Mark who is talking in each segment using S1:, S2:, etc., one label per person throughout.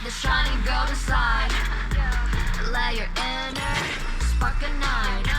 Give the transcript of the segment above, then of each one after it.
S1: the shiny golden side. Let your inner spark ignite.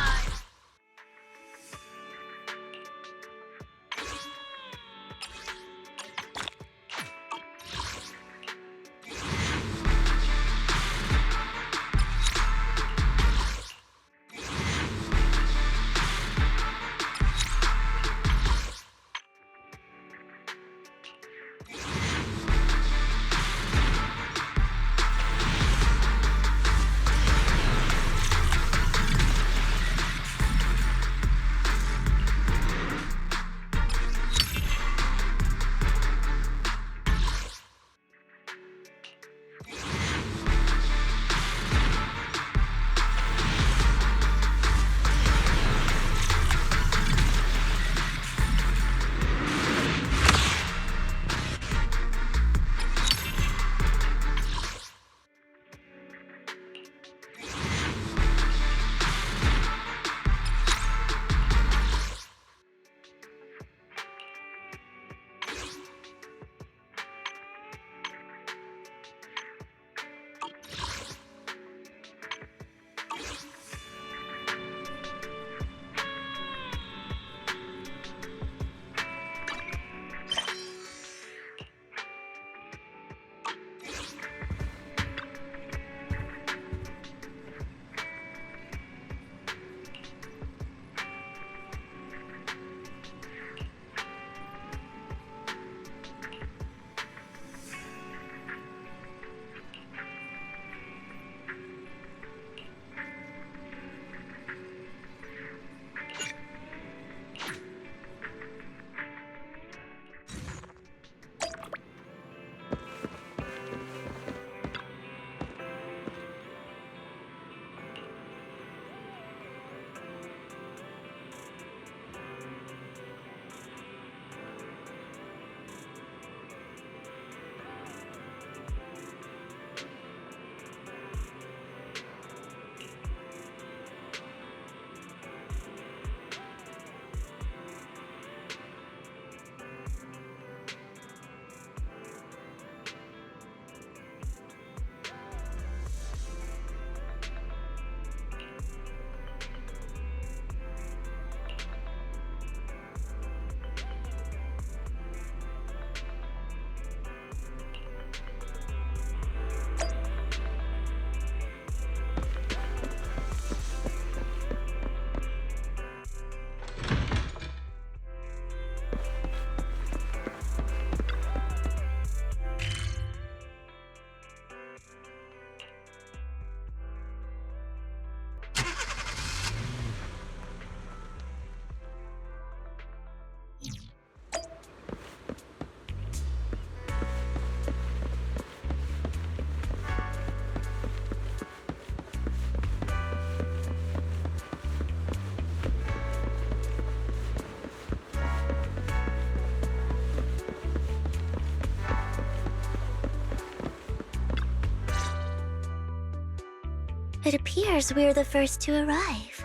S2: It appears we're the first to arrive.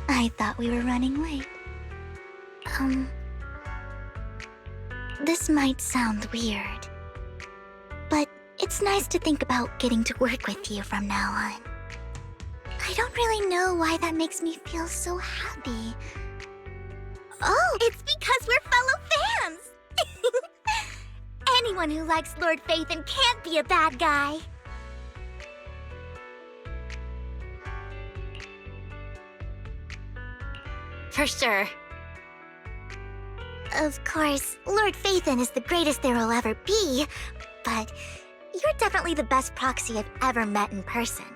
S2: I thought we were running late. This might sound weird, but it's nice to think about getting to work with you from now on. I don't really know why that makes me feel so happy. Oh, it's because we're fellow fans! Anyone who likes Lord Phaethon can't be a bad guy.
S3: For sure.
S2: Of course, Lord Phaethon is the greatest there will ever be, but you're definitely the best proxy I've ever met in person.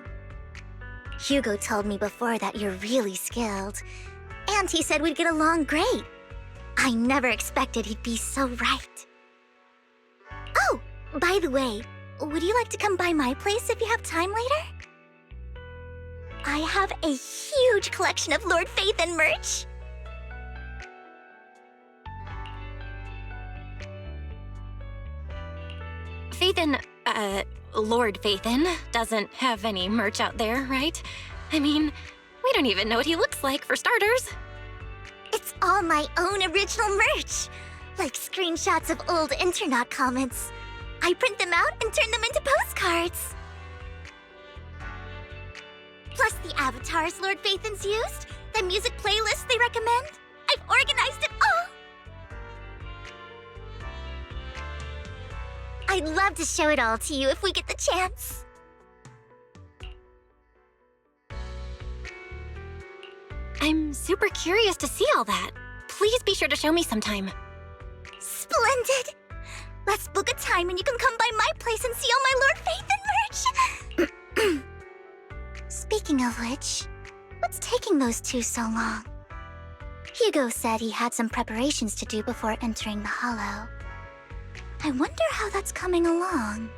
S2: Hugo told me before that you're really skilled, and he said we'd get along great. I never expected he'd be so right. Oh, by the way, would you like to come by my place if you have time later? I have a huge collection of Lord Phaethon merch.
S3: Phaethon, Lord Phaethon doesn't have any merch out there, right? I mean, we don't even know what he looks like, for starters.
S2: It's all my own original merch, like screenshots of old internet comments. I print them out and turn them into postcards. parts. Plus the avatars Lord Phaethon's used, the music playlist they recommend. I've organized it all! I'd love to show it all to you if we get the chance.
S3: I'm super curious to see all that. Please be sure to show me sometime.
S2: Splendid! Let's book a time and you can come by my place and see all my Lord Phaethon merch! Speaking of which, what's taking those two so long? Hugo said he had some preparations to do before entering the Hollow. I wonder how that's coming along.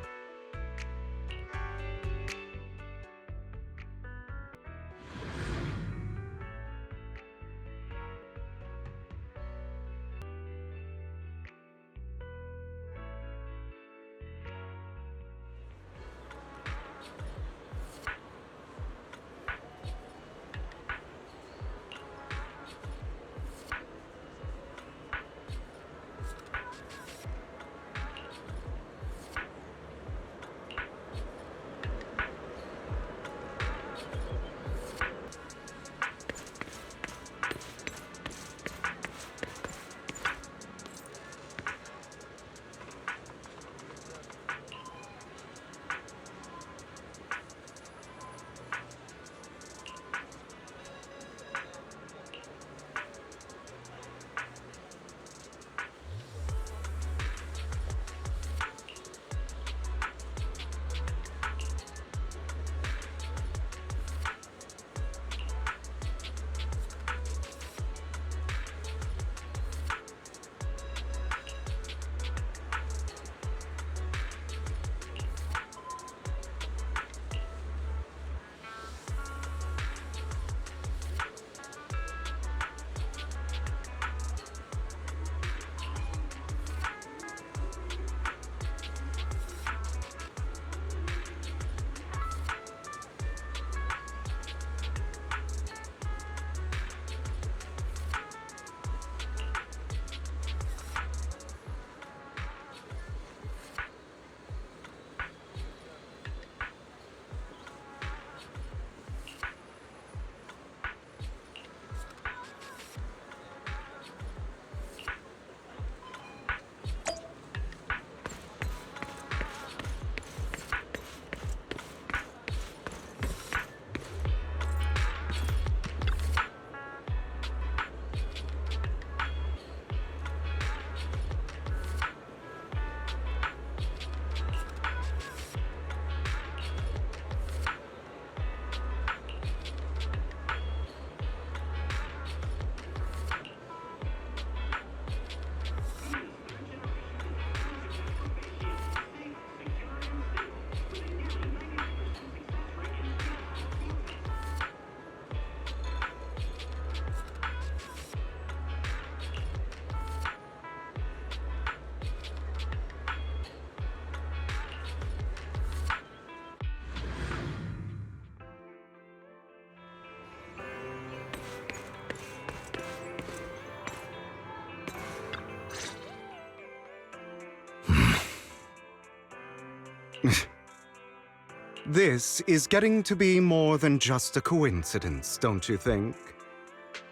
S4: This is getting to be more than just a coincidence, don't you think?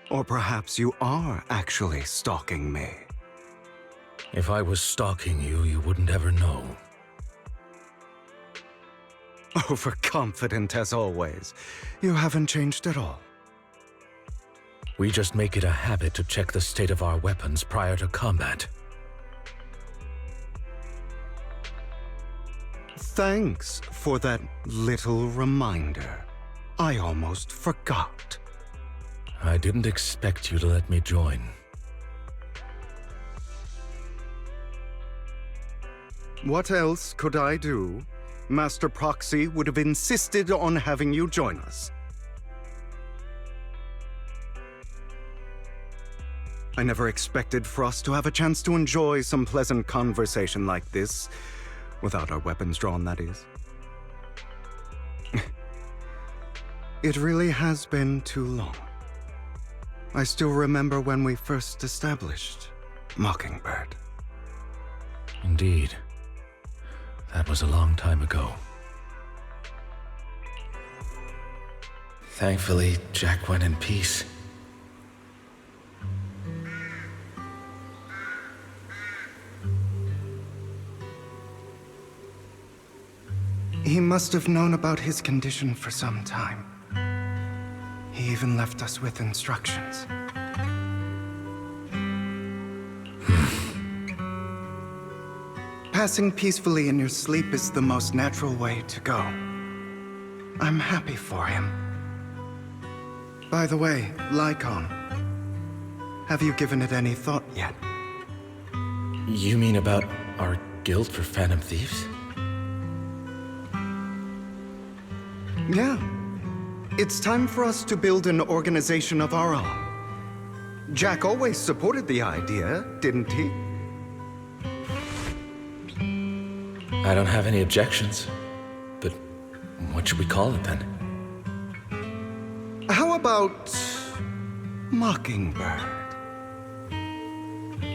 S4: Or perhaps you are actually stalking me.
S5: If I was stalking you, you wouldn't ever know.
S4: Overconfident as always. You haven't changed at all.
S5: We just make it a habit to check the state of our weapons prior to combat.
S4: Thanks for that little reminder. I almost forgot.
S5: I didn't expect you to let me join.
S4: What else could I do? Master Proxy would have insisted on having you join us. I never expected for us to have a chance to enjoy some pleasant conversation like this. Without our weapons drawn, that is. It really has been too long. I still remember when we first established Mockingbird.
S5: Indeed. That was a long time ago. Thankfully, Jack went in peace.
S4: He must have known about his condition for some time. He even left us with instructions. Passing peacefully in your sleep is the most natural way to go. I'm happy for him. By the way, Lycon, have you given it any thought yet?
S5: You mean about our guild for Phantom Thieves?
S4: Yeah. It's time for us to build an organization of our own. Jack always supported the idea, didn't he?
S5: I don't have any objections. But what should we call it then?
S4: How about Mockingbird?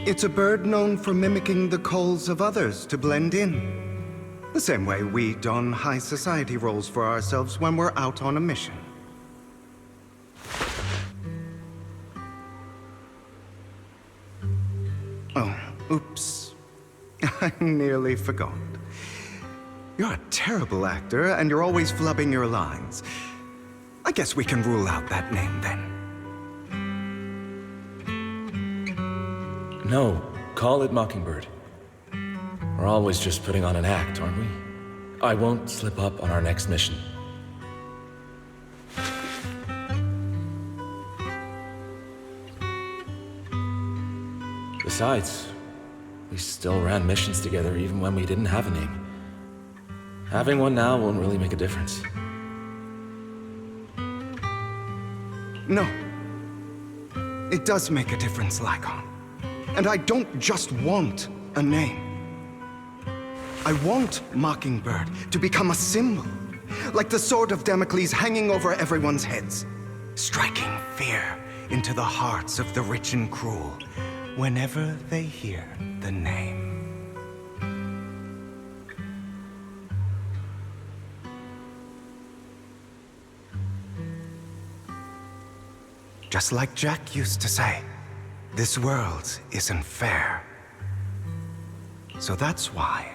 S4: It's a bird known for mimicking the calls of others to blend in. The same way we don high society roles for ourselves when we're out on a mission. Oh, oops. I nearly forgot. You're a terrible actor, and you're always flubbing your lines. I guess we can rule out that name, then.
S5: No, call it Mockingbird. We're always just putting on an act, aren't we? I won't slip up on our next mission. Besides, we still ran missions together even when we didn't have a name. Having one now won't really make a difference.
S4: No. It does make a difference, Lycon. And I don't just want a name. I want Mockingbird to become a symbol, like the sword of Damocles hanging over everyone's heads, striking fear into the hearts of the rich and cruel whenever they hear the name. Just like Jack used to say, this world isn't fair. So that's why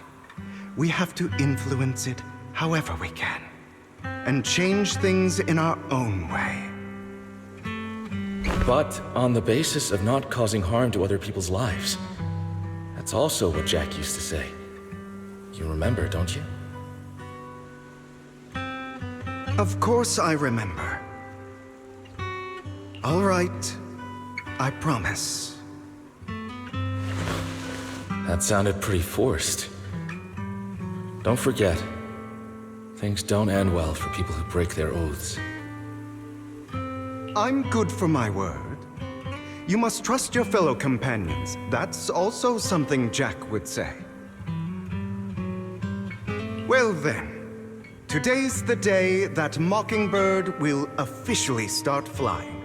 S4: we have to influence it however we can, and change things in our own way.
S5: But on the basis of not causing harm to other people's lives. That's also what Jack used to say. You remember, don't you?
S4: Of course I remember. All right, I promise.
S5: That sounded pretty forced. Don't forget, things don't end well for people who break their oaths.
S4: I'm good for my word. You must trust your fellow companions. That's also something Jack would say. Well then, today's the day that Mockingbird will officially start flying.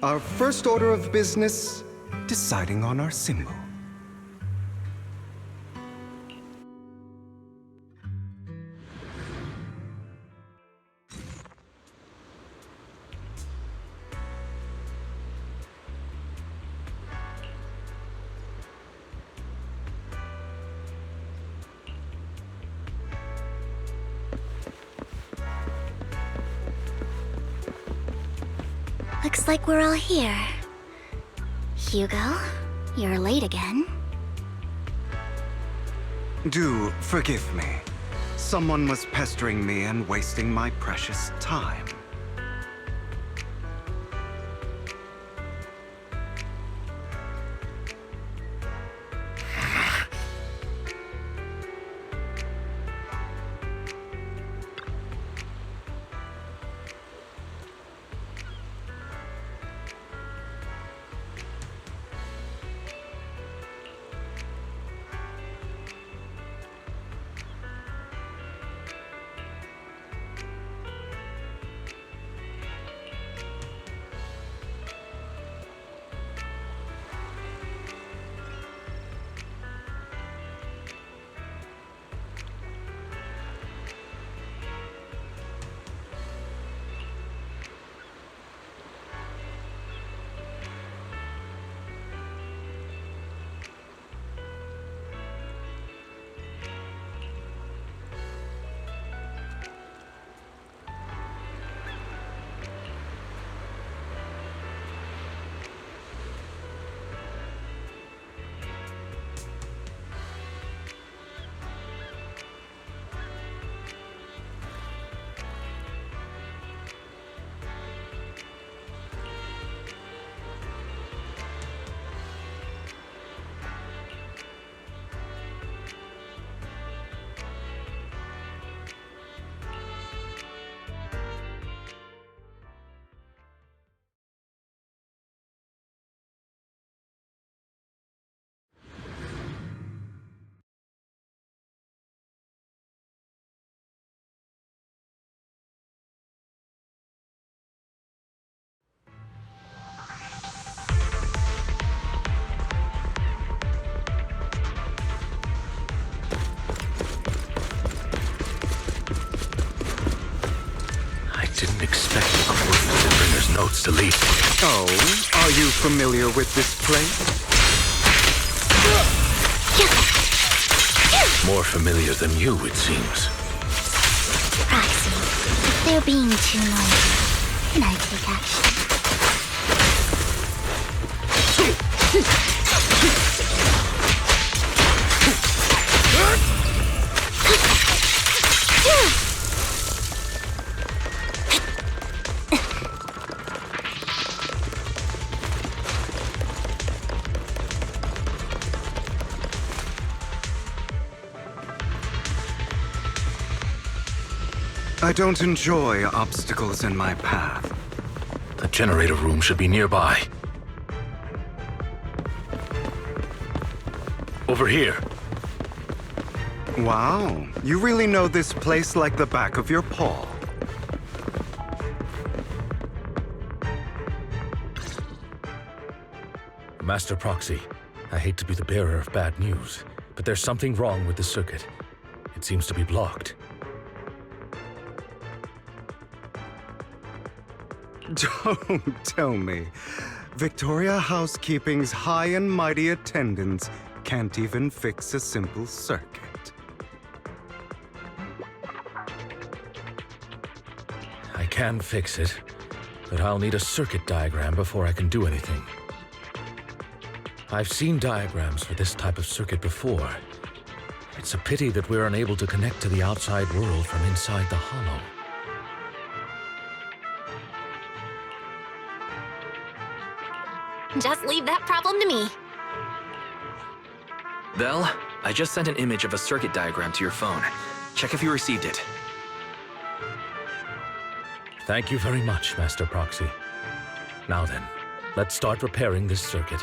S4: Our first order of business, deciding on our symbol.
S2: Looks like we're all here. Hugo, you're late again.
S4: Do forgive me. Someone was pestering me and wasting my precious time.
S5: didn't expect the coordinates and Bringer's notes to lead.
S4: Oh, are you familiar with this place?
S5: More familiar than you, it seems.
S2: Proxy, if they're being too noisy, can I take action?
S4: I don't enjoy obstacles in my path.
S5: The generator room should be nearby. Over here.
S4: Wow, you really know this place like the back of your paw.
S5: Master Proxy, I hate to be the bearer of bad news, but there's something wrong with the circuit. It seems to be blocked.
S4: Don't tell me. Victoria Housekeeping's high and mighty attendants can't even fix a simple circuit.
S5: I can fix it, but I'll need a circuit diagram before I can do anything. I've seen diagrams for this type of circuit before. It's a pity that we're unable to connect to the outside world from inside the hollow.
S3: Just leave that problem to me.
S6: Vel, I just sent an image of a circuit diagram to your phone. Check if you received it.
S5: Thank you very much, Master Proxy. Now then, let's start repairing this circuit.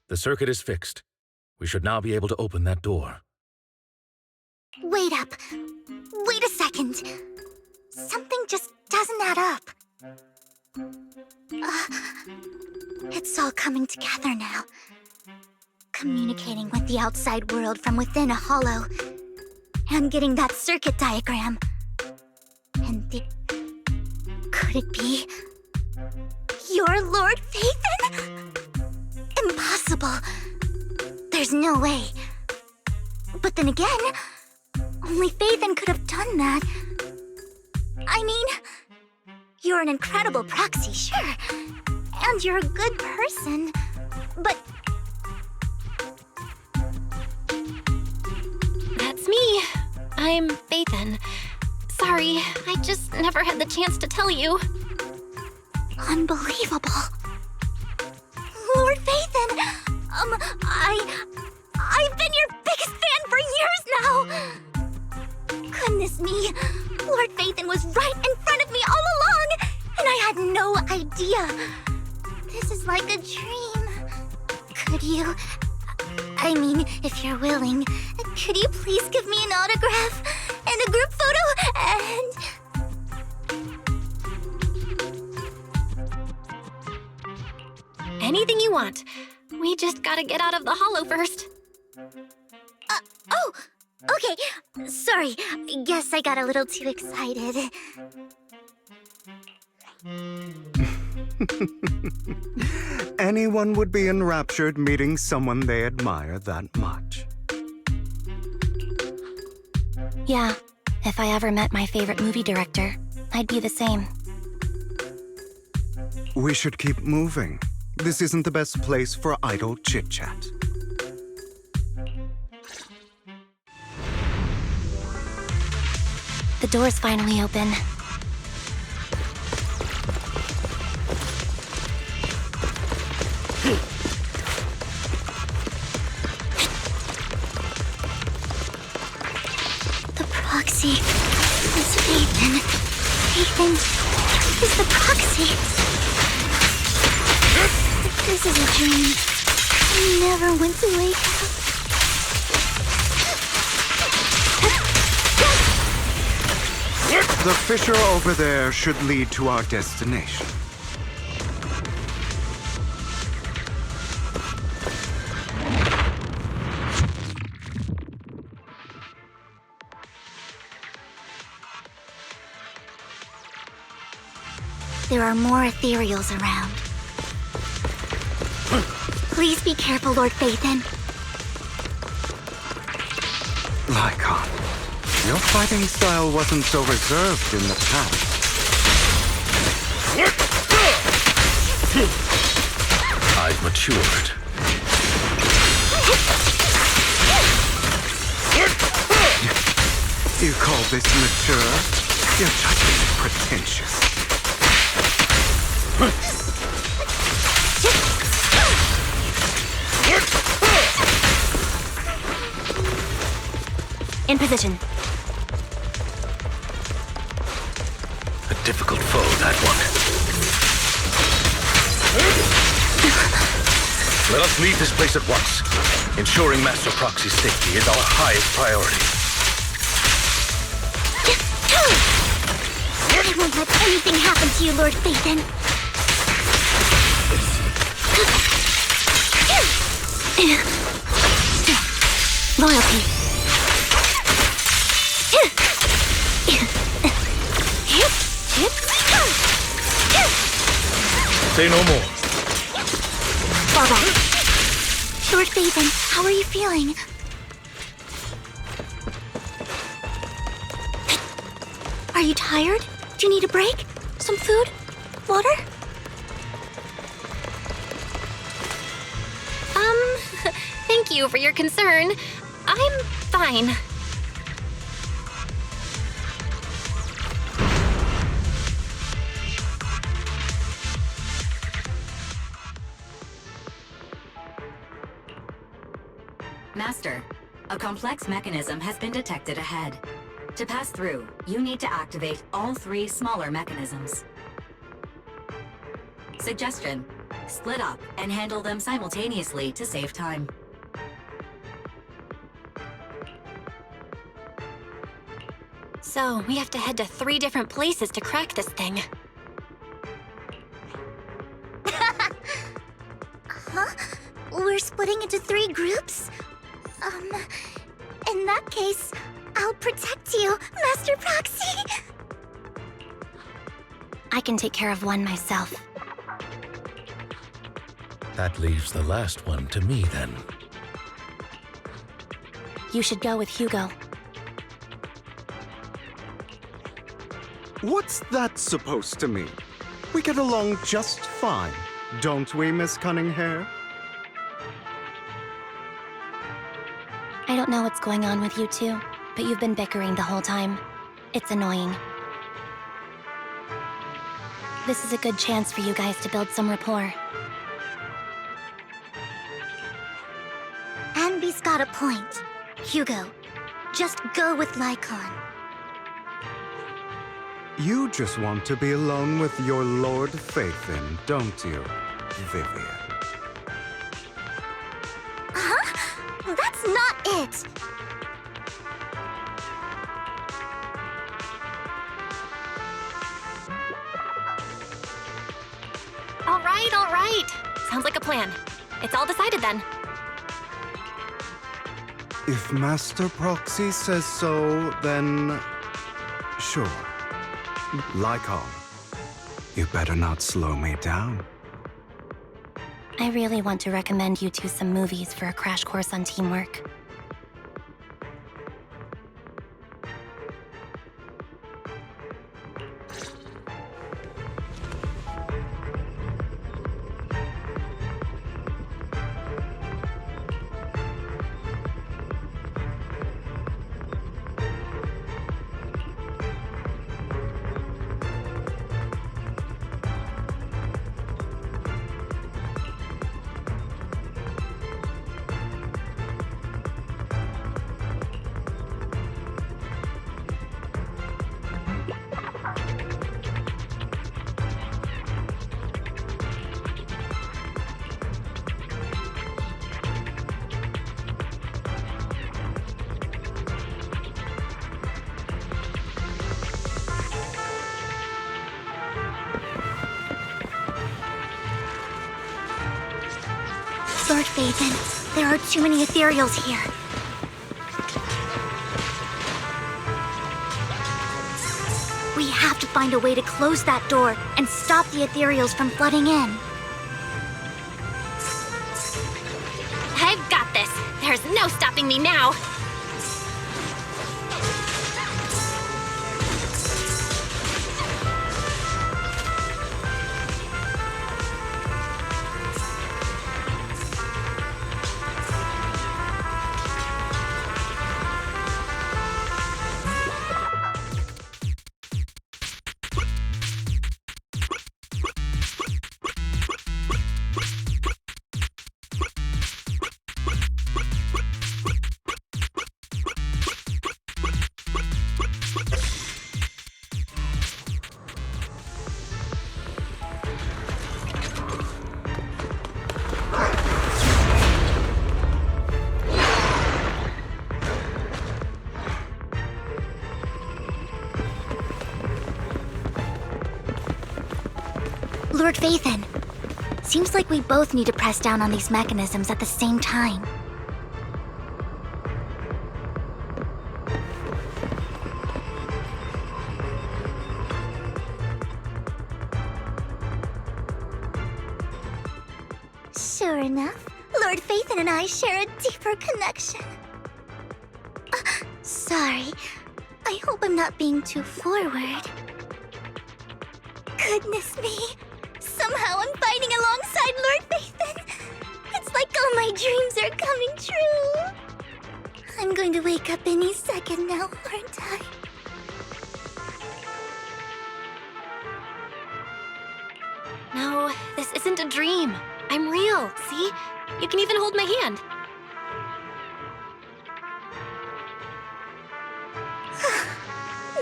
S5: The circuit is fixed. We should now be able to open that door.
S2: Wait up. Wait a second. Something just doesn't add up. It's all coming together now. Communicating with the outside world from within a hollow. And getting that circuit diagram. And could it be your Lord Phaethon? Impossible. There's no way. But then again, only Phaethon could have done that. I mean, you're an incredible proxy, sure. And you're a good person. But
S3: That's me. I'm Phaethon. Sorry, I just never had the chance to tell you.
S2: unbelievable. Lord Phaethon, I've been your biggest fan for years now. Goodness me, Lord Phaethon was right in front of me all along, and I had no idea. This is like a dream. Could you, I mean, if you're willing, could you please give me an autograph and a group photo and...
S3: Anything you want. We just gotta get out of the hollow first.
S2: Oh, okay. Sorry, guess I got a little too excited.
S4: Anyone would be enraptured meeting someone they admire that much.
S2: Yeah, if I ever met my favorite movie director, I'd be the same.
S4: We should keep moving. This isn't the best place for idle chit-chat.
S2: The door's finally open. The proxy. It's Ethan. Ethan is the proxy. This is a dream. I never went to wake up.
S4: The fissure over there should lead to our destination.
S2: There are more ethereals around. Please be careful, Lord Phaethon.
S4: Lycon, your fighting style wasn't so reserved in the past.
S5: I've matured.
S4: You call this mature? You're just pretentious.
S2: In position.
S5: A difficult foe, that one. Let us leave this place at once. Ensuring Master Proxy's safety is our highest priority.
S2: I won't let anything happen to you, Lord Phaethon. Loyalty.
S5: Say no more.
S2: Fall back. Lord Phaethon, how are you feeling? Are you tired? Do you need a break? Some food? Water?
S3: Thank you for your concern. I'm fine.
S7: Master, a complex mechanism has been detected ahead. To pass through, you need to activate all 3 smaller mechanisms. Suggestion: split up and handle them simultaneously to save time.
S3: So, we have to head to 3 different places to crack this thing.
S2: Huh? We're splitting into 3 groups? In that case, I'll protect you, Master Proxy! I can take care of one myself.
S5: That leaves the last one to me, then.
S2: You should go with Hugo.
S4: What's that supposed to mean? We get along just fine, don't we, Miss Cunninghair?
S2: I don't know what's going on with you two, but you've been bickering the whole time. It's annoying. This is a good chance for you guys to build some rapport. Anby's got a point. Hugo, just go with Lycon.
S4: You just want to be alone with your Lord Phaethon, don't you, Vivian?
S2: Huh? That's not it!
S3: All right. Sounds like a plan. It's all decided then.
S4: If Master Proxy says so, then... sure. Lycon, you better not slow me down.
S2: I really want to recommend you two some movies for a crash course on teamwork. Phaethon. There are too many ethereals here. We have to find a way to close that door and stop the ethereals from flooding in.
S3: I've got this. There's no stopping me now.
S2: Lord Phaethon, seems like we both need to press down on these mechanisms at the same time. Sure enough, Lord Phaethon and I share a deeper connection. Sorry, I hope I'm not being too forward. Goodness me. Somehow I'm fighting alongside Lord Phaethon. It's like all my dreams are coming true. I'm going to wake up any second now, aren't I?
S3: No, this isn't a dream. I'm real, see? You can even hold my hand.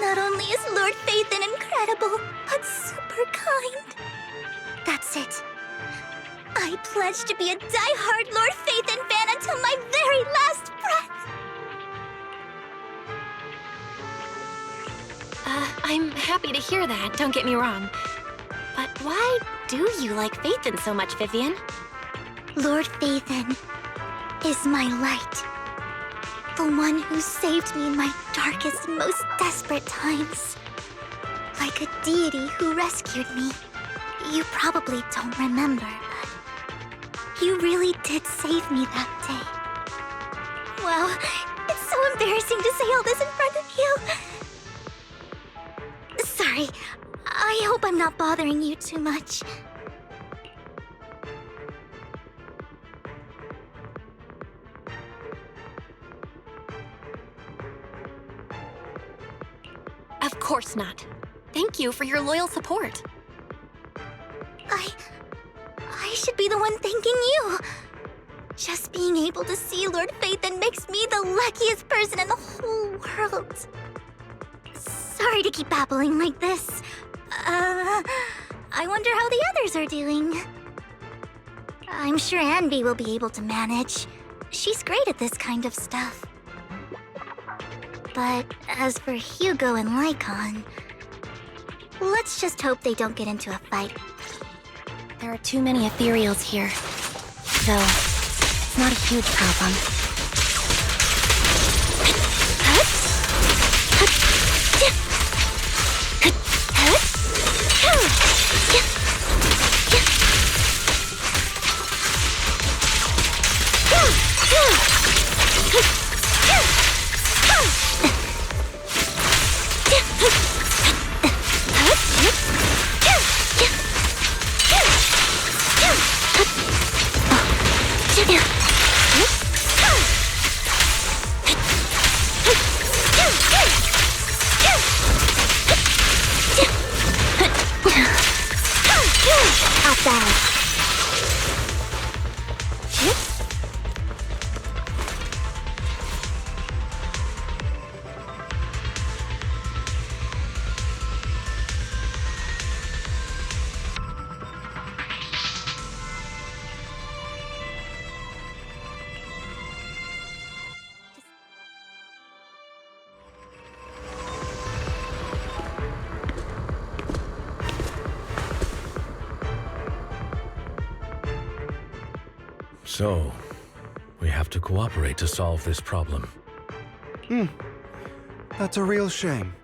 S2: Not only is Lord Phaethon incredible, but super kind. That's it. I pledge to be a die-hard Lord Phaethon fan until my very last breath.
S3: I'm happy to hear that, don't get me wrong. But why do you like Phaethon so much, Vivian?
S2: Lord Phaethon is my light. The one who saved me in my darkest, most desperate times. Like a deity who rescued me. You probably don't remember, but you really did save me that day. Wow, it's so embarrassing to say all this in front of you. Sorry, I hope I'm not bothering you too much.
S3: Of course not. Thank you for your loyal support.
S2: I should be the one thanking you. Just being able to see Lord Phaethon makes me the luckiest person in the whole world. Sorry to keep babbling like this. I wonder how the others are doing. I'm sure Anby will be able to manage. She's great at this kind of stuff. But as for Hugo and Lycon, let's just hope they don't get into a fight.
S3: There are too many ethereals here. Though, it's not a huge problem.
S5: So, we have to cooperate to solve this problem.
S4: That's a real shame.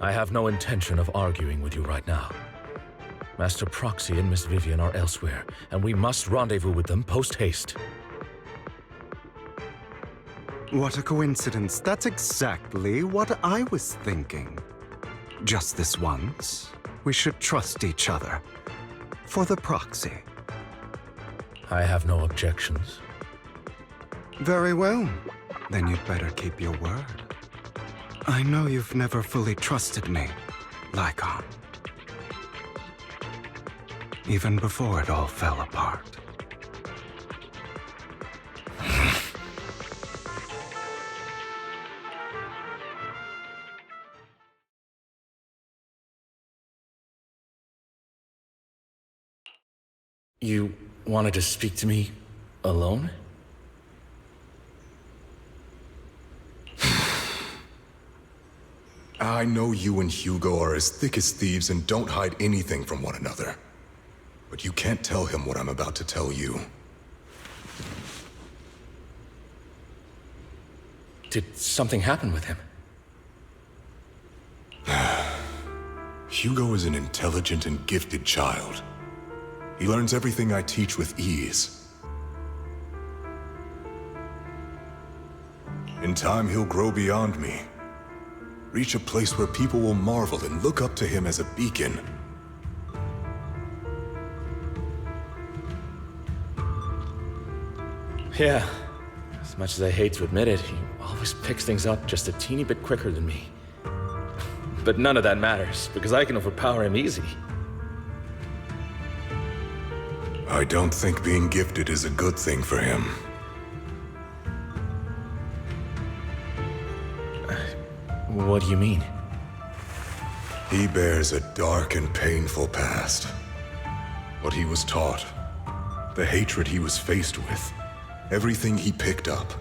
S5: I have no intention of arguing with you right now. Master Proxy and Miss Vivian are elsewhere, and we must rendezvous with them post-haste.
S4: What a coincidence. That's exactly what I was thinking. Just this once, we should trust each other. For the proxy.
S5: I have no objections.
S4: Very well. Then you'd better keep your word. I know you've never fully trusted me, Lycon. Even before it all fell apart.
S5: You wanted to speak to me alone?
S8: I know you and Hugo are as thick as thieves and don't hide anything from one another. But you can't tell him what I'm about to tell you.
S5: Did something happen with him?
S8: Hugo is an intelligent and gifted child. He learns everything I teach with ease. In time, he'll grow beyond me. Reach a place where people will marvel and look up to him as a beacon.
S5: Yeah. As much as I hate to admit it, he always picks things up just a teeny bit quicker than me. But none of that matters, because I can overpower him easy.
S8: I don't think being gifted is a good thing for him.
S5: What do you mean?
S8: He bears a dark and painful past. What he was taught, the hatred he was faced with, everything he picked up.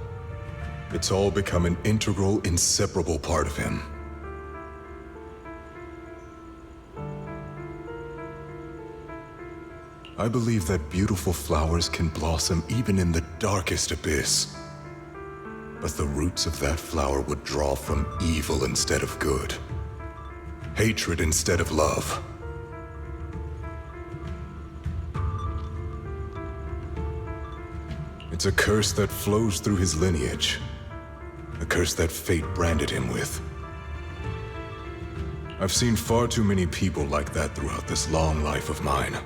S8: It's all become an integral, inseparable part of him. I believe that beautiful flowers can blossom even in the darkest abyss. But the roots of that flower would draw from evil instead of good. Hatred instead of love. It's a curse that flows through his lineage. A curse that fate branded him with. I've seen far too many people like that throughout this long life of mine.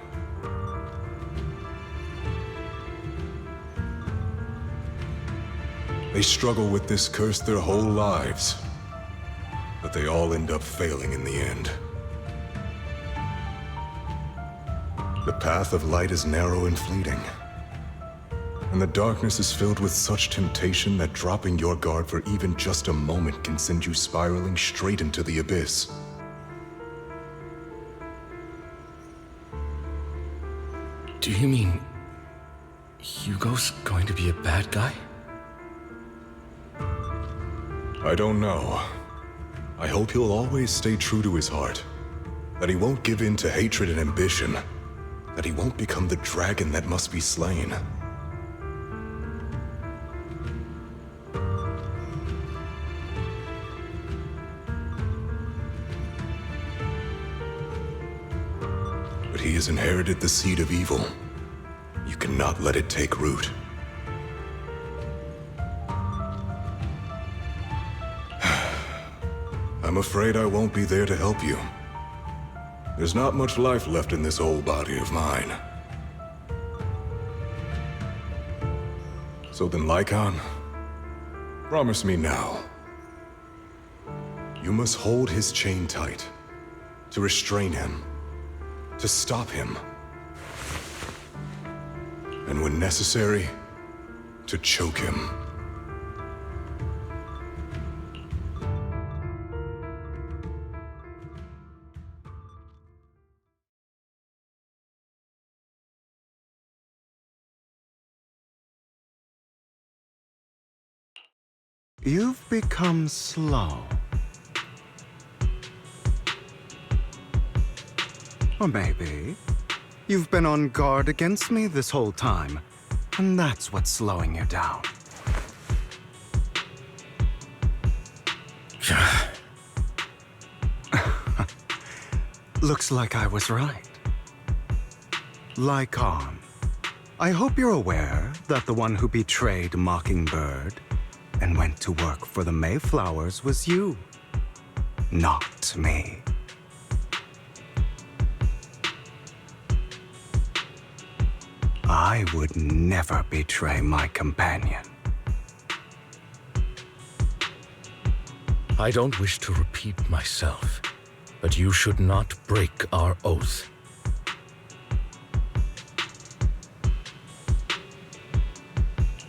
S8: They struggle with this curse their whole lives, but they all end up failing in the end. The path of light is narrow and fleeting, and the darkness is filled with such temptation that dropping your guard for even just a moment can send you spiraling straight into the abyss.
S5: Do you mean Hugo's going to be a bad guy?
S8: I don't know. I hope he'll always stay true to his heart. That he won't give in to hatred and ambition. That he won't become the dragon that must be slain. But he has inherited the seed of evil. You cannot let it take root. I'm afraid I won't be there to help you. There's not much life left in this old body of mine. So then, Lycon, promise me now. You must hold his chain tight, to restrain him, to stop him. And when necessary, to choke him.
S4: You've become slow. Or maybe You've been on guard against me this whole time, and that's what's slowing you down. Looks like I was right. Lycon, I hope you're aware that the one who betrayed Mockingbird and went to work for the Mayflowers was you, not me. I would never betray my companion.
S5: I don't wish to repeat myself, but you should not break our oath.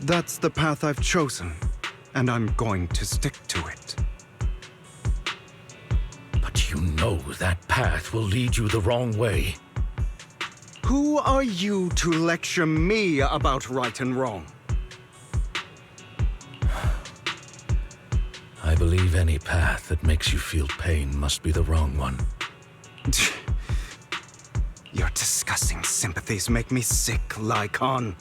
S4: That's the path I've chosen, and I'm going to stick to it.
S5: But you know that path will lead you the wrong way.
S4: Who are you to lecture me about right and wrong?
S5: I believe any path that makes you feel pain must be the wrong one.
S4: Your disgusting sympathies make me sick, Lycon.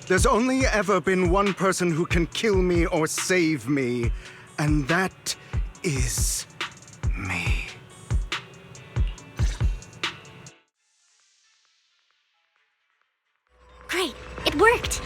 S4: There's only ever been one person who can kill me or save me, and that is me.
S2: Great, it worked!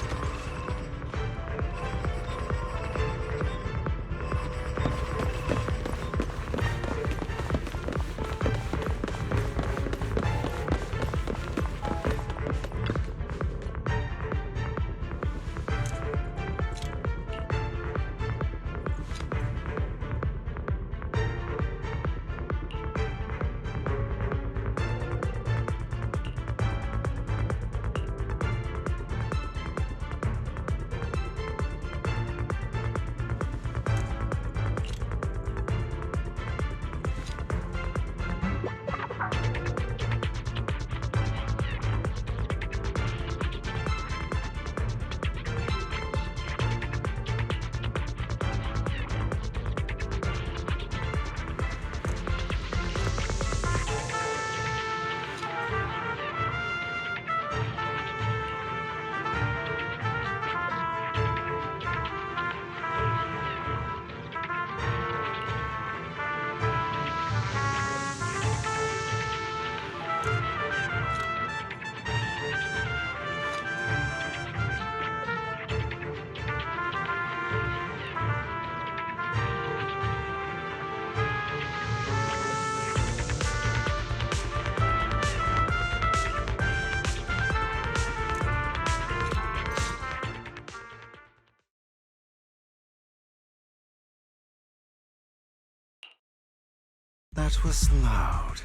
S4: That was loud.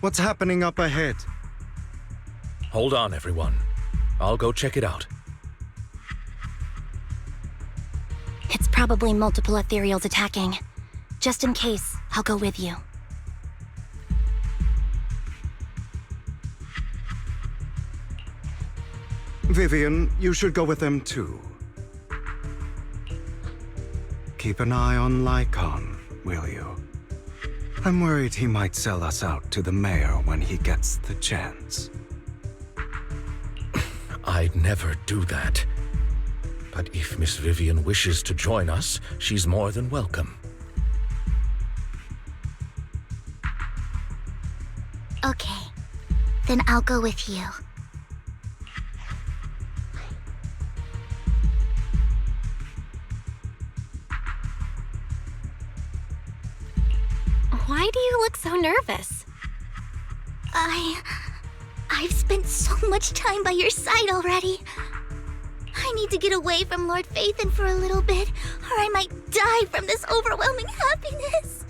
S4: What's happening up ahead?
S5: Hold on, everyone. I'll go check it out.
S2: It's probably multiple ethereals attacking. Just in case, I'll go with you.
S4: Vivian, you should go with them too. Keep an eye on Lycon, will you? I'm worried he might sell us out to the mayor when he gets the chance.
S5: I'd never do that. But if Miss Vivian wishes to join us, she's more than welcome.
S2: Okay, then I'll go with you.
S3: Why do you look so nervous?
S2: I've spent so much time by your side already. I need to get away from Lord Phaethon for a little bit, or I might die from this overwhelming happiness.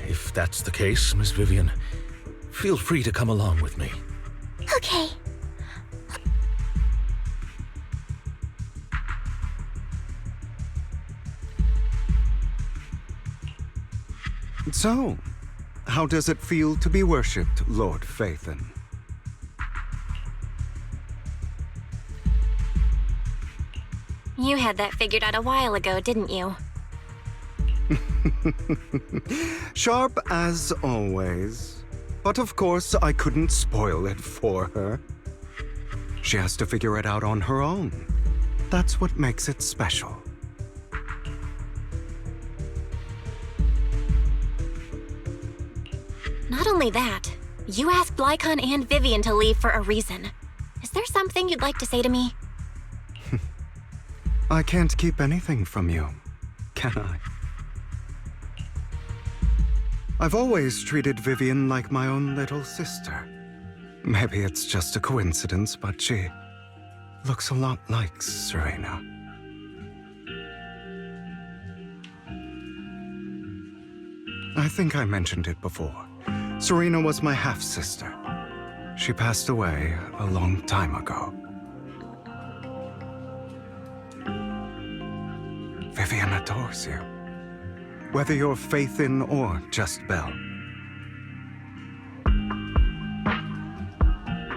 S5: If that's the case, Miss Vivian, feel free to come along with me.
S2: Okay.
S4: So, how does it feel to be worshipped, Lord Phaethon?
S3: You had that figured out a while ago, didn't you?
S4: Sharp as always. But of course, I couldn't spoil it for her. She has to figure it out on her own. That's what makes it special.
S3: Not only that, you asked Lycon and Vivian to leave for a reason. Is there something you'd like to say to me?
S4: I can't keep anything from you, can I? I've always treated Vivian like my own little sister. Maybe it's just a coincidence, but she looks a lot like Serena. I think I mentioned it before. Serena was my half-sister. She passed away a long time ago. Vivian adores you. Whether you're Faithin or just Belle.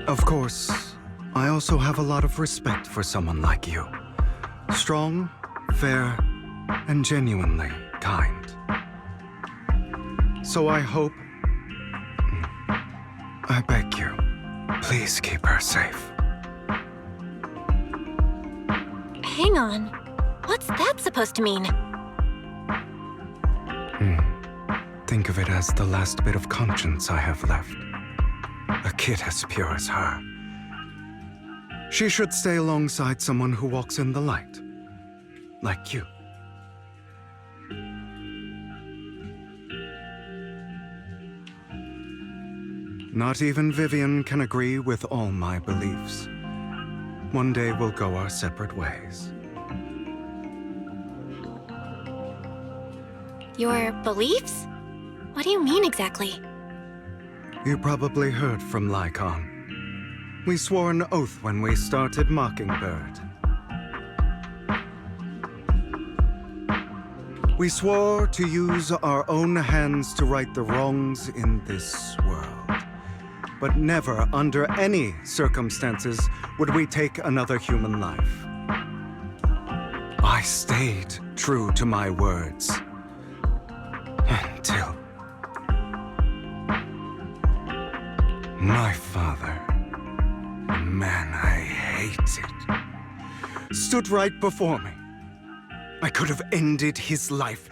S4: Of course, I also have a lot of respect for someone like you. Strong, fair, and genuinely kind. So I hope... I beg you, please keep her safe.
S3: Hang on. What's that supposed to mean?
S4: Think of it as the last bit of conscience I have left. A kid as pure as her. She should stay alongside someone who walks in the light. Like you. Not even Vivian can agree with all my beliefs. One day we'll go our separate ways.
S3: Your beliefs? What do you mean exactly?
S4: You probably heard from Lycon. We swore an oath when we started Mockingbird. We swore to use our own hands to right the wrongs in this world. But never, under any circumstances, would we take another human life. I stayed true to my words. Until... my father, the man I hated, stood right before me. I could have ended his life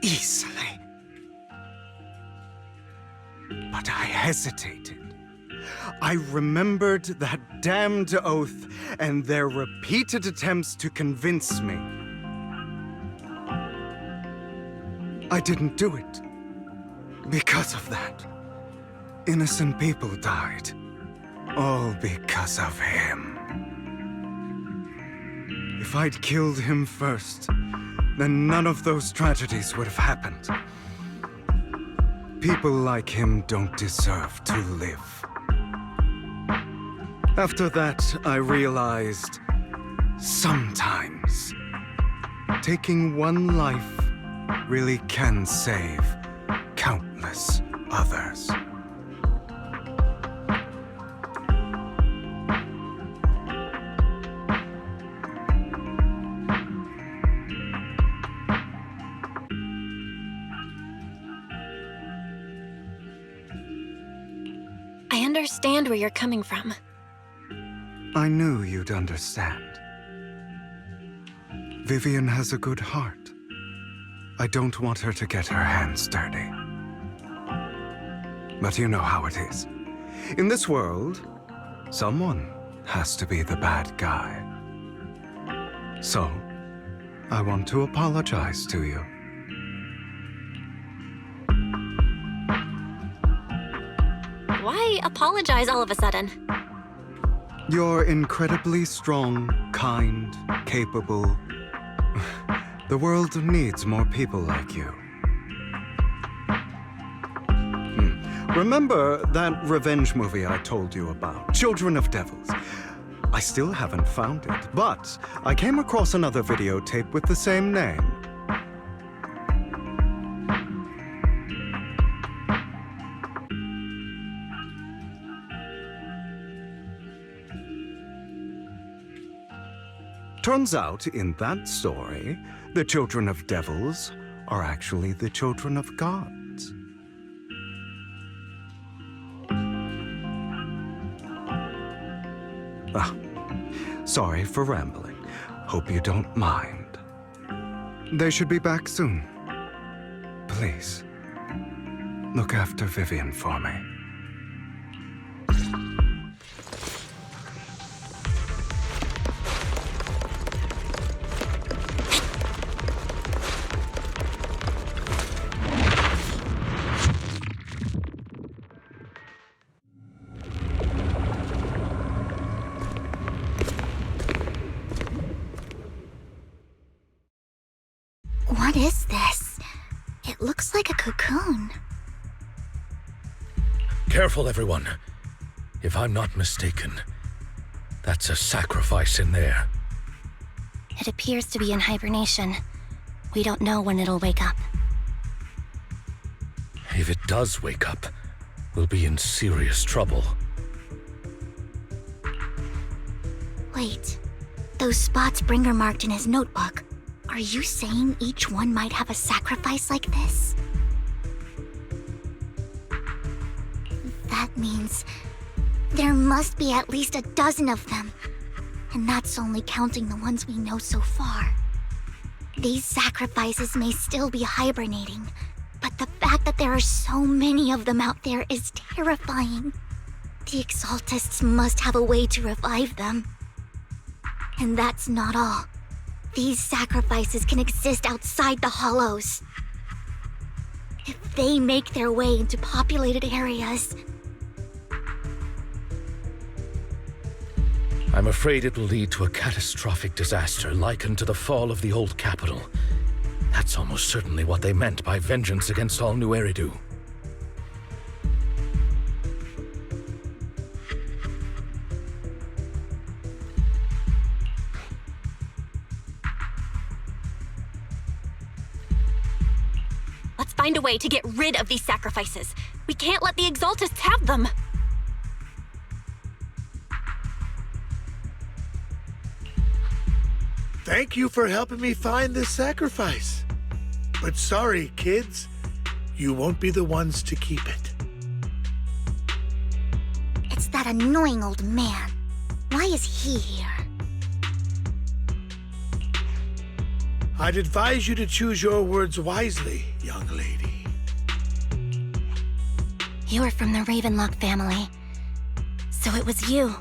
S4: easily. But I hesitated. I remembered that damned oath and their repeated attempts to convince me. I didn't do it. Because of that, innocent people died. All because of him. If I'd killed him first, then none of those tragedies would have happened. People like him don't deserve to live. After that, I realized, sometimes, taking one life really can save countless others.
S3: I understand where you're coming from.
S4: I knew you'd understand. Vivian has a good heart. I don't want her to get her hands dirty. But you know how it is. In this world, someone has to be the bad guy. So, I want to apologize to you.
S3: Why apologize all of a sudden?
S4: You're incredibly strong, kind, capable. The world needs more people like you. Remember that revenge movie I told you about, Children of Devils? I still haven't found it, but I came across another videotape with the same name. Turns out, in that story, the Children of Devils are actually the children of gods. Ah, sorry for rambling. Hope you don't mind. They should be back soon. Please, look after Vivian for me.
S2: What is this? It looks like a cocoon.
S5: Careful, everyone. If I'm not mistaken, that's a sacrifice in there.
S3: It appears to be in hibernation. We don't know when it'll wake up.
S5: If it does wake up, we'll be in serious trouble.
S2: Wait, those spots Bringer marked in his notebook. Are you saying each one might have a sacrifice like this? That means there must be at least a dozen of them. And that's only counting the ones we know so far. These sacrifices may still be hibernating, but the fact that there are so many of them out there is terrifying. The Exaltists must have a way to revive them. And that's not all. These sacrifices can exist outside the Hollows. If they make their way into populated areas...
S5: I'm afraid it will lead to a catastrophic disaster likened to the fall of the old capital. That's almost certainly what they meant by vengeance against all New Eridu.
S3: Let's find a way to get rid of these sacrifices. We can't let the Exaltists have them.
S9: Thank you for helping me find this sacrifice. But sorry, kids. You won't be the ones to keep it.
S2: It's that annoying old man. Why is he here?
S9: I'd advise you to choose your words wisely, young lady.
S3: You are from the Ravenlock family. So it was you.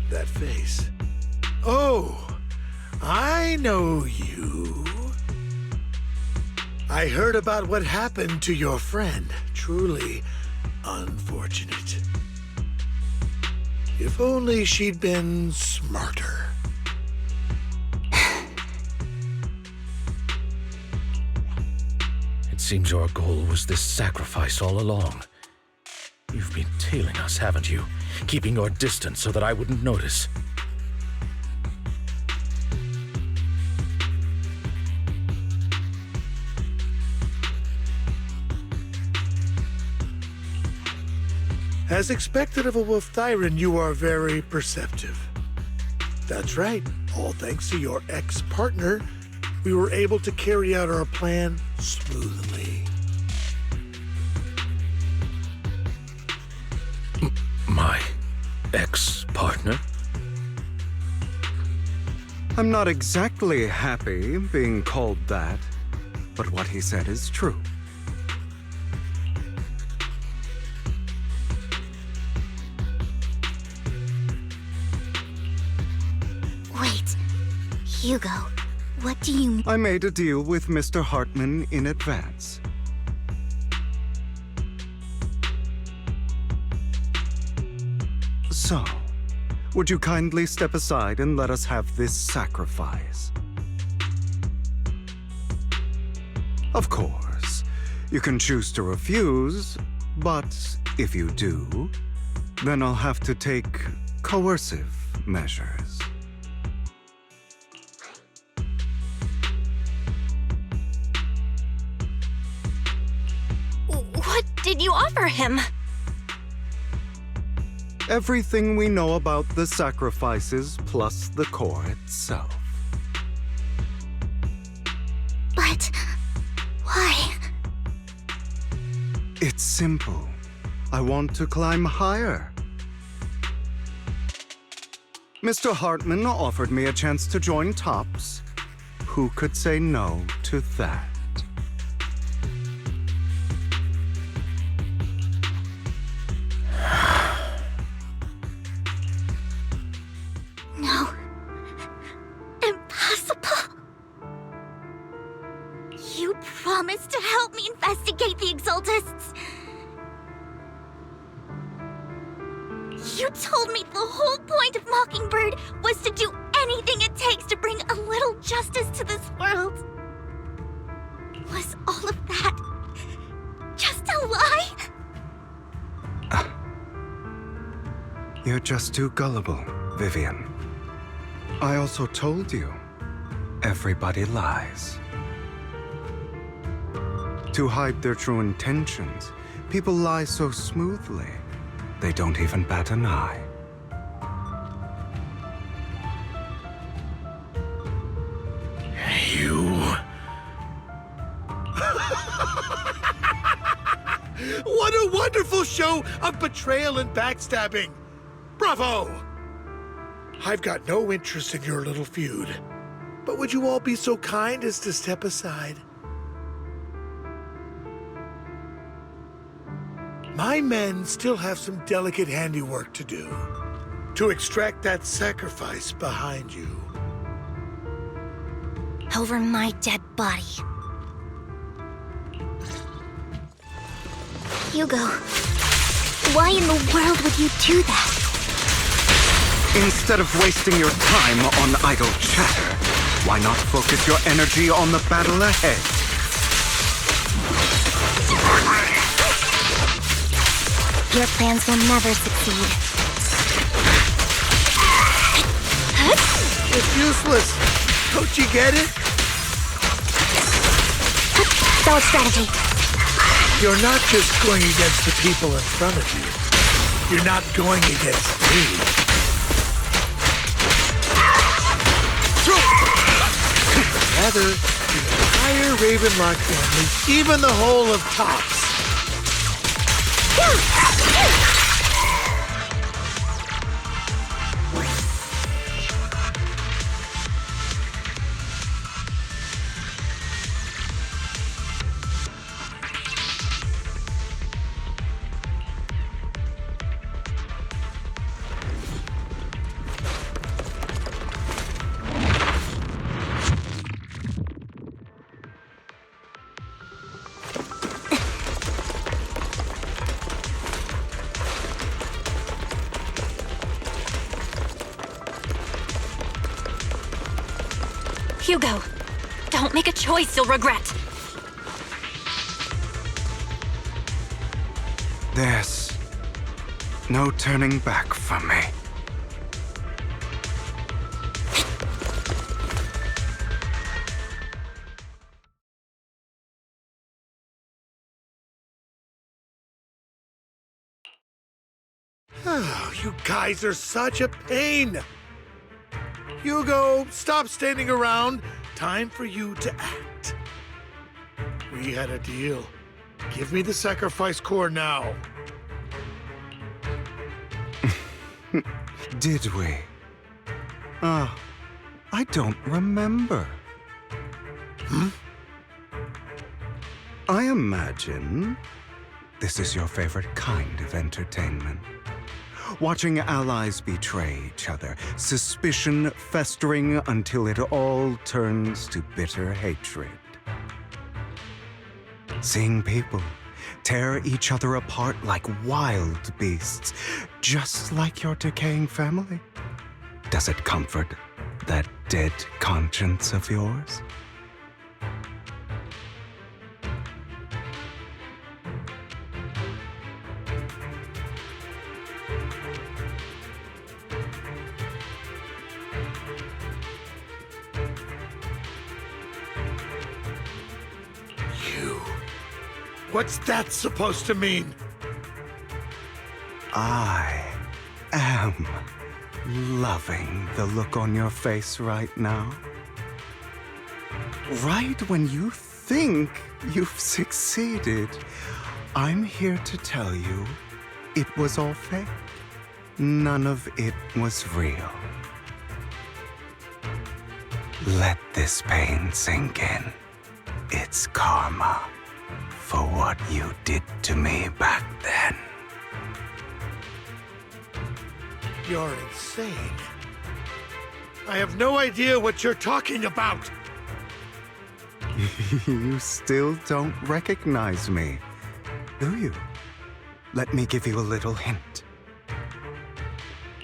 S9: That face. Oh, I know you. I heard about what happened to your friend. Truly unfortunate. If only she'd been smarter.
S5: It seems your goal was this sacrifice all along. You've been tailing us, haven't you? Keeping your distance so that I wouldn't notice.
S9: As expected of a Wolf Thyran, you are very perceptive. That's right. All thanks to your ex-partner, we were able to carry out our plan smoothly.
S5: My ex-partner?
S4: I'm not exactly happy being called that, but what he said is true.
S2: Wait, Hugo, what do you mean?
S4: I made a deal with Mr. Hartman in advance. So, would you kindly step aside and let us have this sacrifice? Of course, you can choose to refuse, but if you do, then I'll have to take coercive measures.
S3: What did you offer him?
S4: Everything we know about the sacrifices plus the core itself.
S2: But why?
S4: It's simple. I want to climb higher. Mr. Hartman offered me a chance to join Tops. Who could say no to that?
S2: No. Impossible. You promised to help me investigate the Exaltists. You told me the whole point of Mockingbird was to do anything it takes to bring a little justice to this world. Was all of that just a lie?
S4: You're just too gullible, Vivian. I also told you, everybody lies. To hide their true intentions, people lie so smoothly, they don't even bat an eye.
S5: You...
S9: What a wonderful show of betrayal and backstabbing! Bravo! I've got no interest in your little feud, but would you all be so kind as to step aside? My men still have some delicate handiwork to do to extract that sacrifice behind you.
S2: Over my dead body. Hugo, why in the world would you do that?
S4: Instead of wasting your time on idle chatter, why not focus your energy on the battle ahead?
S2: Your plans will never succeed.
S9: It's useless. Don't you get it?
S2: Solid strategy.
S9: You're not just going against the people in front of you. You're not going against me. Rather, the entire Ravenlock family, even the whole of Tops.
S3: Hugo, don't make a choice you'll regret.
S4: There's no turning back from me.
S9: Oh, you guys are such a pain. Hugo, stop standing around. Time for you to act. We had a deal. Give me the sacrifice core now.
S4: Did we? I don't remember. I imagine this is your favorite kind of entertainment. Watching allies betray each other, suspicion festering until it all turns to bitter hatred. Seeing people tear each other apart like wild beasts, just like your decaying family. Does it comfort that dead conscience of yours?
S9: What's that supposed to mean?
S4: I am loving the look on your face right now. Right when you think you've succeeded, I'm here to tell you it was all fake. None of it was real. Let this pain sink in. It's karma for what you did to me back then.
S9: You're insane. I have no idea what you're talking about.
S4: You still don't recognize me, do you? Let me give you a little hint.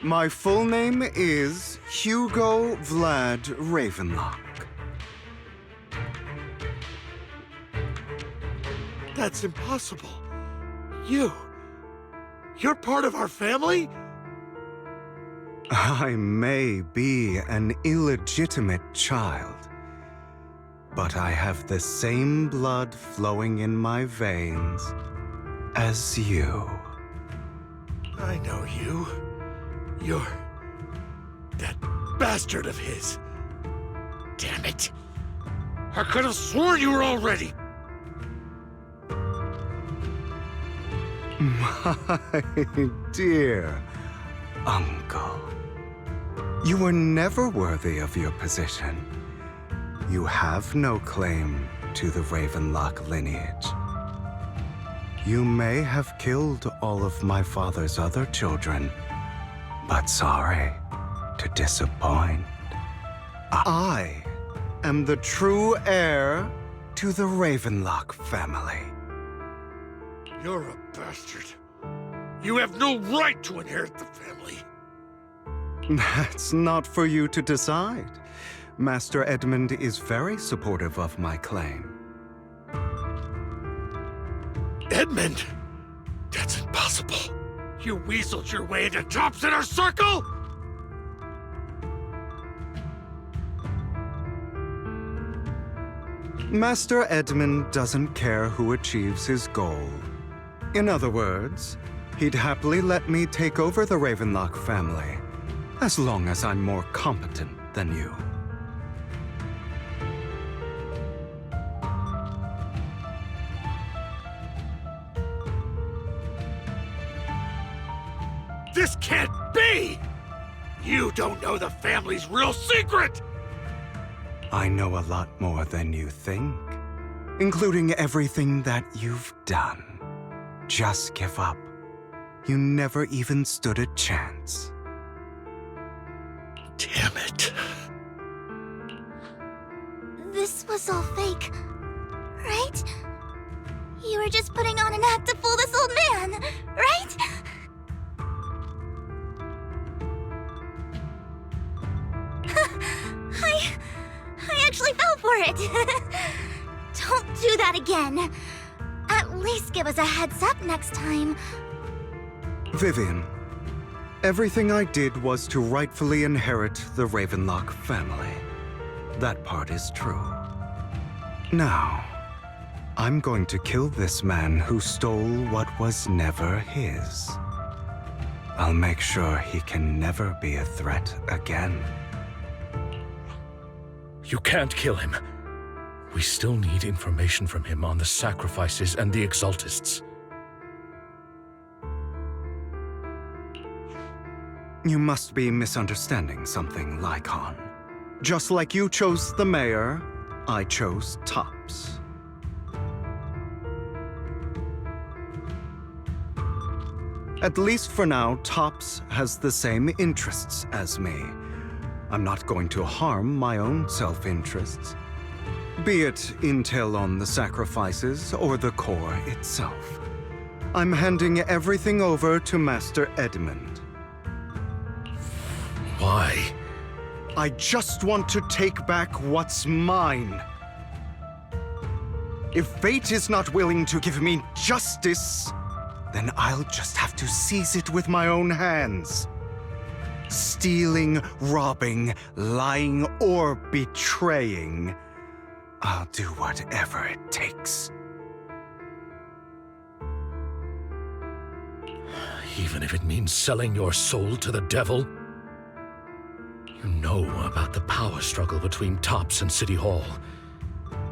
S4: My full name is Hugo Vlad Ravenlock.
S9: That's impossible. You're part of our family?
S4: I may be an illegitimate child, but I have the same blood flowing in my veins as you.
S9: I know you. You're that bastard of his. Damn it. I could have sworn you were already.
S4: My dear uncle, you were never worthy of your position. You have no claim to the Ravenlock lineage. You may have killed all of my father's other children, but sorry to disappoint. I am the true heir to the Ravenlock family.
S9: You're a bastard. You have no right to inherit the family.
S4: That's not for you to decide. Master Edmund is very supportive of my claim.
S9: Edmund? That's impossible. You weaseled your way into Top's inner circle?
S4: Master Edmund doesn't care who achieves his goal. In other words, he'd happily let me take over the Ravenlock family, as long as I'm more competent than you.
S9: This can't be! You don't know the family's real secret!
S4: I know a lot more than you think, including everything that you've done. Just give up. You never even stood a chance.
S9: Damn it.
S2: This was all fake, right? You were just putting on an act to fool this old man, right? I actually fell for it. Don't do that again. At least give us a heads up next time.
S4: Vivian, everything I did was to rightfully inherit the Ravenlock family. That part is true. Now, I'm going to kill this man who stole what was never his. I'll make sure he can never be a threat again.
S5: You can't kill him. We still need information from him on the sacrifices and the Exaltists.
S4: You must be misunderstanding something, Lycon. Just like you chose the mayor, I chose Tops. At least for now, Tops has the same interests as me. I'm not going to harm my own self-interests. Be it intel on the sacrifices or the core itself. I'm handing everything over to Master Edmund.
S5: Why?
S4: I just want to take back what's mine. If fate is not willing to give me justice, then I'll just have to seize it with my own hands. Stealing, robbing, lying, or betraying, I'll do whatever it takes.
S5: Even if it means selling your soul to the devil? You know about the power struggle between Tops and City Hall.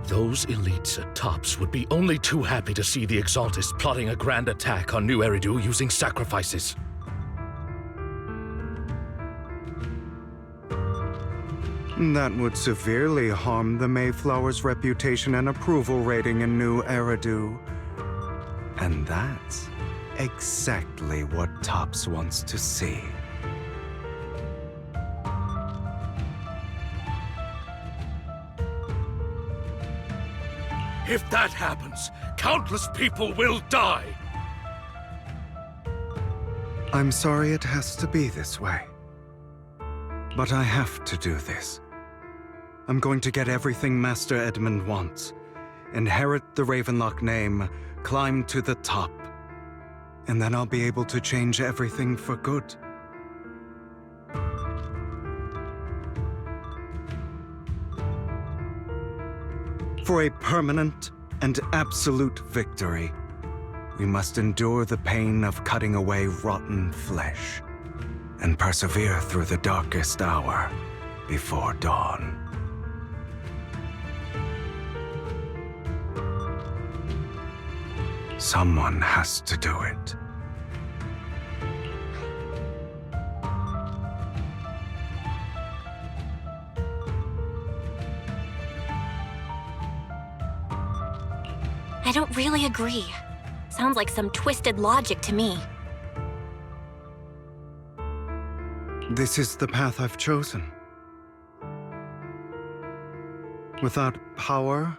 S5: Those elites at Tops would be only too happy to see the Exaltists plotting a grand attack on New Eridu using sacrifices.
S4: That would severely harm the Mayflower's reputation and approval rating in New Eridu. And that's exactly what Tops wants to see.
S5: If that happens, countless people will die!
S4: I'm sorry it has to be this way. But I have to do this. I'm going to get everything Master Edmund wants. Inherit the Ravenlock name, climb to the top. And then I'll be able to change everything for good. For a permanent and absolute victory, we must endure the pain of cutting away rotten flesh and persevere through the darkest hour before dawn. Someone has to do it.
S3: I don't really agree. Sounds like some twisted logic to me.
S4: This is the path I've chosen. Without power,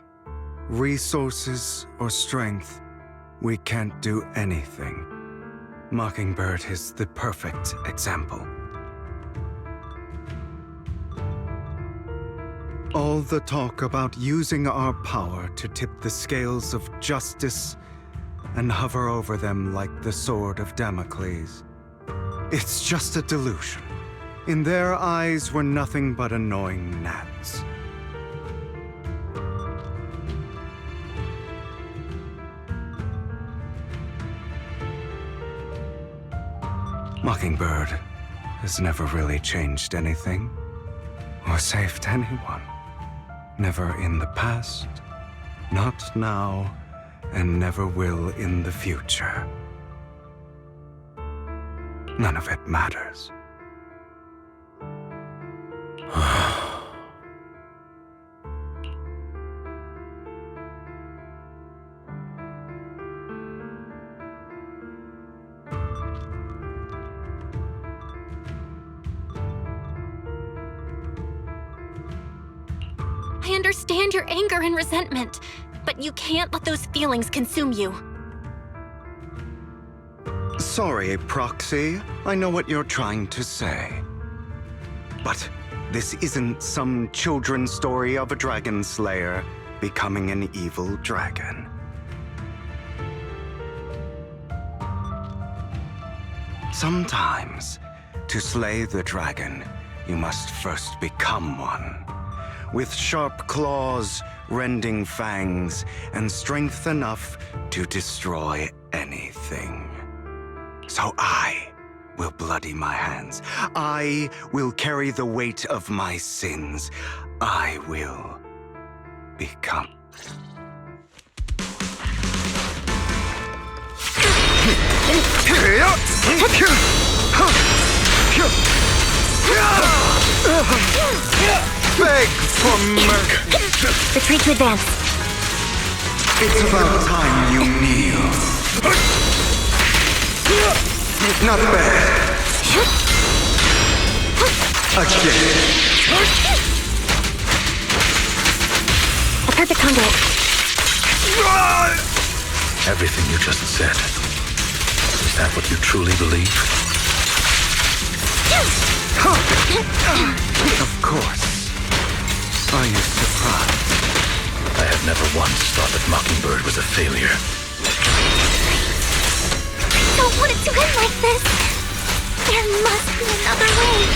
S4: resources, or strength, we can't do anything. Mockingbird is the perfect example. All the talk about using our power to tip the scales of justice and hover over them like the sword of Damocles. It's just a delusion. In their eyes, we're nothing but annoying gnats. Mockingbird has never really changed anything or saved anyone. Never in the past, not now, and never will in the future. None of it matters.
S3: I understand your anger and resentment, but you can't let those feelings consume you.
S4: Sorry, Proxy. I know what you're trying to say. But this isn't some children's story of a dragon slayer becoming an evil dragon. Sometimes, to slay the dragon, you must first become one. With sharp claws, rending fangs, and strength enough to destroy anything. So I will bloody my hands. I will carry the weight of my sins. I will become. Beg for mercy.
S2: Retreat to advance.
S4: It's about time you kneel. Not bad. Again.
S2: A perfect conduit.
S5: Everything you just said. Is that what you truly believe?
S4: Of course. Are you surprised?
S5: I have never once thought that Mockingbird was a failure.
S2: I don't want it to end like this. There must be another way.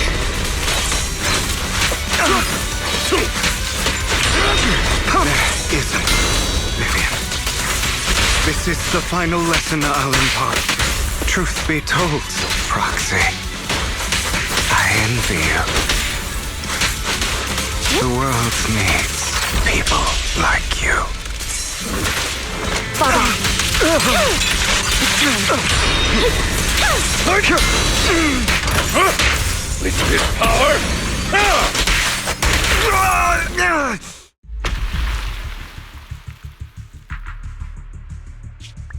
S4: There isn't, Vivian. This is the final lesson I'll impart. Truth be told, Proxy, I envy you. The world needs people like you.
S2: Fall back.
S5: With this power,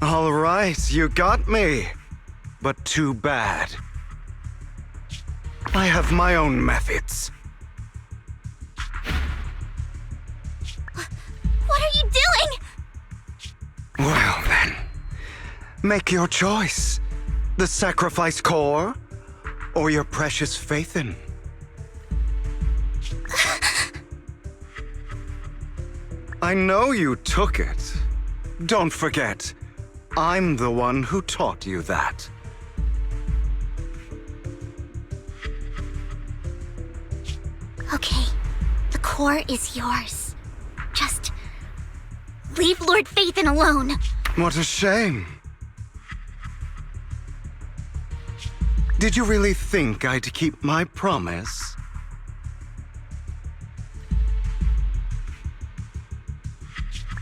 S4: All right, you got me. But too bad. I have my own methods.
S2: What are you doing?
S4: Well then, make your choice. The sacrifice core, or your precious Faithin. I know you took it. Don't forget, I'm the one who taught you that.
S2: Okay, the core is yours. Just leave Lord Faithin alone.
S4: What a shame. Did you really think I'd keep my promise?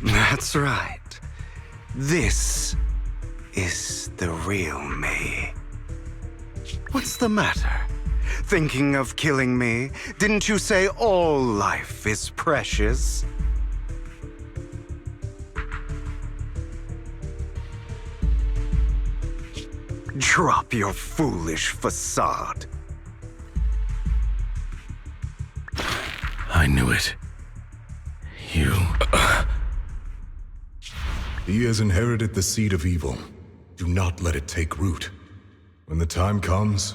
S4: That's right. This is the real me. What's the matter? Thinking of killing me? Didn't you say all life is precious? Drop your foolish facade.
S5: I knew it. You...
S8: He has inherited the seed of evil. Do not let it take root. When the time comes,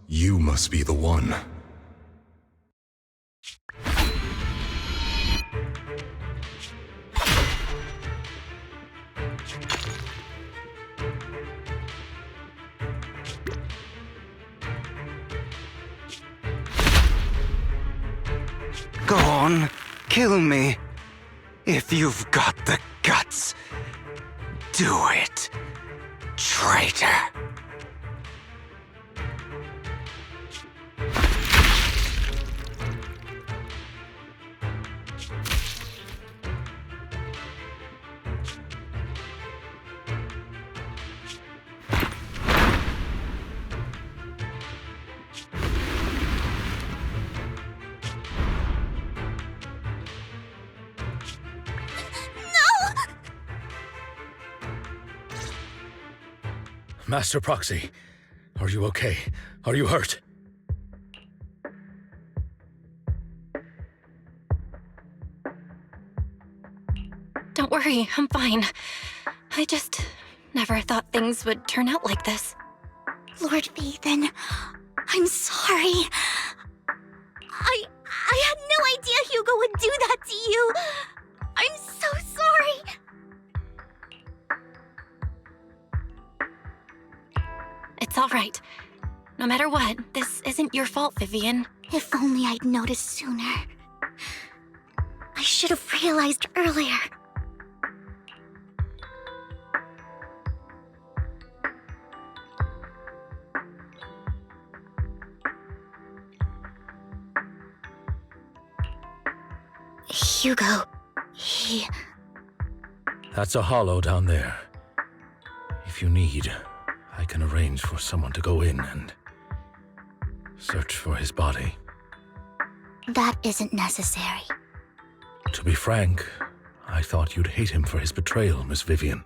S8: you must be the one.
S4: Go on, kill me. If you've got the guts, do it, traitor.
S5: Master Proxy, are you okay? Are you hurt?
S3: Don't worry, I'm fine. I just never thought things would turn out like this.
S2: Lord Faithin, I'm sorry. I had no idea Hugo would do that to you. I'm so sorry.
S3: It's all right. No matter what, this isn't your fault, Vivian.
S2: If only I'd noticed sooner. I should have realized earlier. Hugo, he...
S5: That's a hollow down there. If you need, I can arrange for someone to go in and search for his body.
S2: That isn't necessary.
S5: To be frank, I thought you'd hate him for his betrayal, Miss Vivian.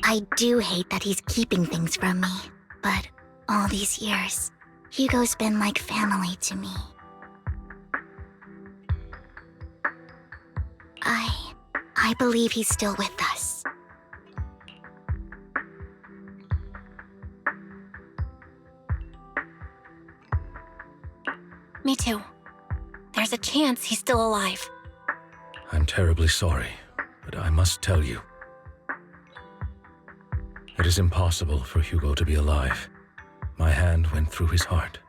S2: I do hate that he's keeping things from me, but all these years, Hugo's been like family to me. I believe he's still with us.
S3: Me too. There's a chance he's still alive.
S5: I'm terribly sorry, but I must tell you. It is impossible for Hugo to be alive. My hand went through his heart.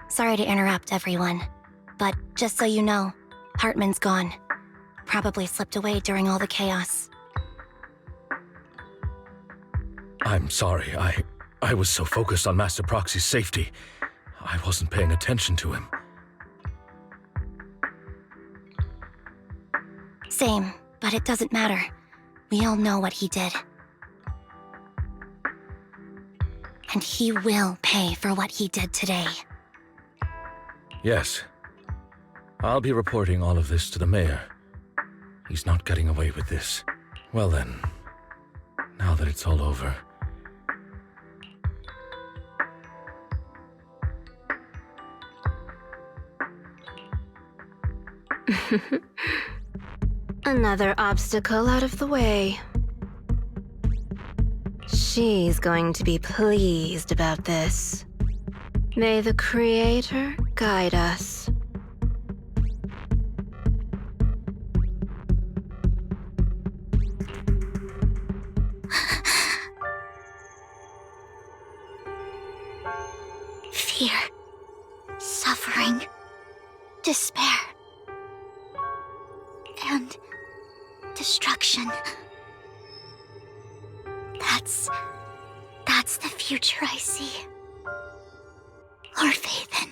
S2: Sorry to interrupt, everyone. But just so you know, Hartman's gone. probably slipped away during all the chaos.
S5: I'm sorry, I was so focused on Master Proxy's safety, I wasn't paying attention to him.
S2: Same, but it doesn't matter. We all know what he did. And he will pay for what he did today.
S5: Yes. I'll be reporting all of this to the mayor. He's not getting away with this. Well then, now that it's all over...
S10: Another obstacle out of the way. She's going to be pleased about this. May the Creator guide us.
S2: Fear, suffering, despair, and destruction. That's the future I see. Lord Phaethon.